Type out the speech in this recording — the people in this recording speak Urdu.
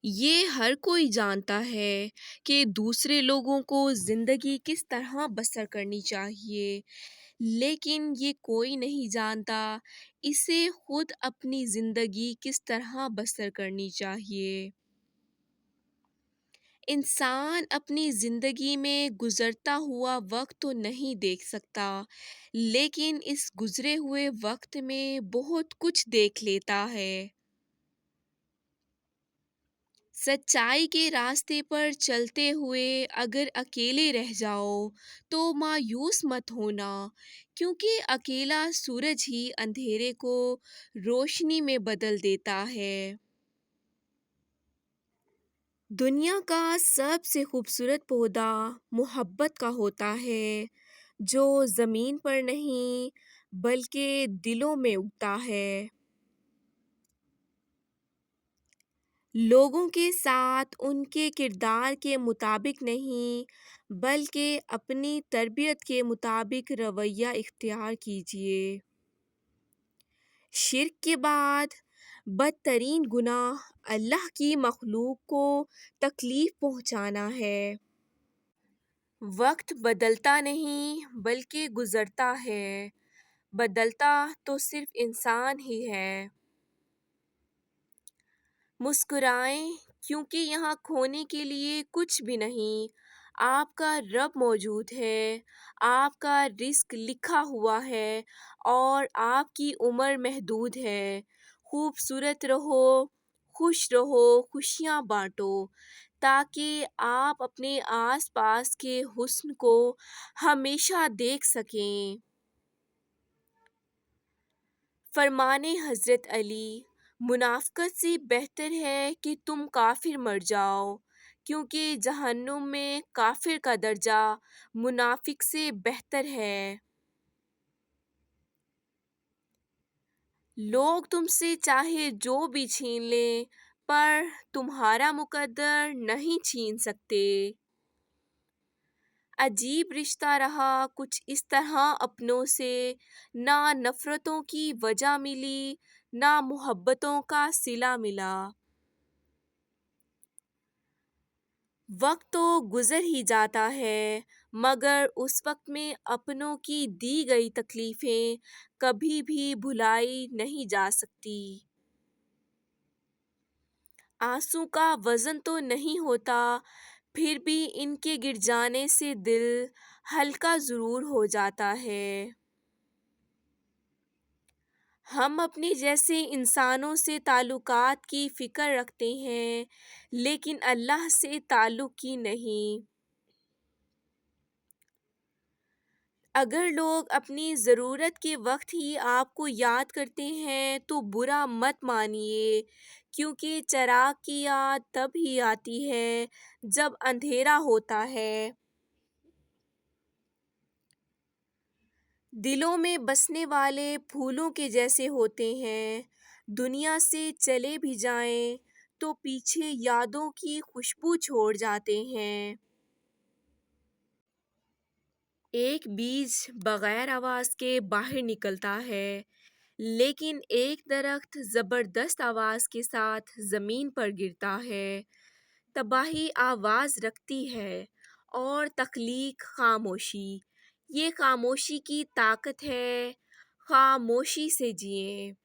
یہ ہر کوئی جانتا ہے کہ دوسرے لوگوں کو زندگی کس طرح بسر کرنی چاہیے، لیکن یہ کوئی نہیں جانتا اسے خود اپنی زندگی کس طرح بسر کرنی چاہیے۔ انسان اپنی زندگی میں گزرتا ہوا وقت تو نہیں دیکھ سکتا، لیکن اس گزرے ہوئے وقت میں بہت کچھ دیکھ لیتا ہے۔ سچائی کے راستے پر چلتے ہوئے اگر اکیلے رہ جاؤ تو مایوس مت ہونا، کیونکہ اکیلا سورج ہی اندھیرے کو روشنی میں بدل دیتا ہے۔ دنیا کا سب سے خوبصورت پودا محبت کا ہوتا ہے، جو زمین پر نہیں بلکہ دلوں میں اگتا ہے۔ لوگوں کے ساتھ ان کے کردار کے مطابق نہیں بلکہ اپنی تربیت کے مطابق رویہ اختیار کیجیے۔ شرک کے بعد بدترین گناہ اللہ کی مخلوق کو تکلیف پہنچانا ہے۔ وقت بدلتا نہیں بلکہ گزرتا ہے، بدلتا تو صرف انسان ہی ہے۔ مسکرائیں، کیونکہ یہاں کھونے کے لیے کچھ بھی نہیں۔ آپ کا رب موجود ہے، آپ کا رزق لکھا ہوا ہے اور آپ کی عمر محدود ہے۔ خوبصورت رہو، خوش رہو، خوشیاں بانٹو، تاکہ آپ اپنے آس پاس کے حسن کو ہمیشہ دیکھ سکیں۔ فرمان حضرت علی: منافقت سے بہتر ہے کہ تم کافر مر جاؤ، کیونکہ جہنم میں کافر کا درجہ منافق سے بہتر ہے۔ لوگ تم سے چاہے جو بھی چھین لیں، پر تمہارا مقدر نہیں چھین سکتے۔ عجیب رشتہ رہا کچھ اس طرح اپنوں سے، نہ نفرتوں کی وجہ ملی نہ محبتوں کا صلہ ملا۔ وقت تو گزر ہی جاتا ہے، مگر اس وقت میں اپنوں کی دی گئی تکلیفیں کبھی بھی بھلائی نہیں جا سکتی۔ آنسو کا وزن تو نہیں ہوتا، پھر بھی ان کے گر جانے سے دل ہلکا ضرور ہو جاتا ہے۔ ہم اپنے جیسے انسانوں سے تعلقات کی فکر رکھتے ہیں، لیکن اللہ سے تعلق کی نہیں۔ اگر لوگ اپنی ضرورت کے وقت ہی آپ کو یاد کرتے ہیں تو برا مت مانیے، کیونکہ چراغ کی یاد تب ہی آتی ہے جب اندھیرا ہوتا ہے۔ دلوں میں بسنے والے پھولوں کے جیسے ہوتے ہیں، دنیا سے چلے بھی جائیں تو پیچھے یادوں کی خوشبو چھوڑ جاتے ہیں۔ ایک بیج بغیر آواز کے باہر نکلتا ہے، لیکن ایک درخت زبردست آواز کے ساتھ زمین پر گرتا ہے۔ تباہی آواز رکھتی ہے اور تخلیق خاموشی۔ یہ خاموشی کی طاقت ہے، خاموشی سے جئیں۔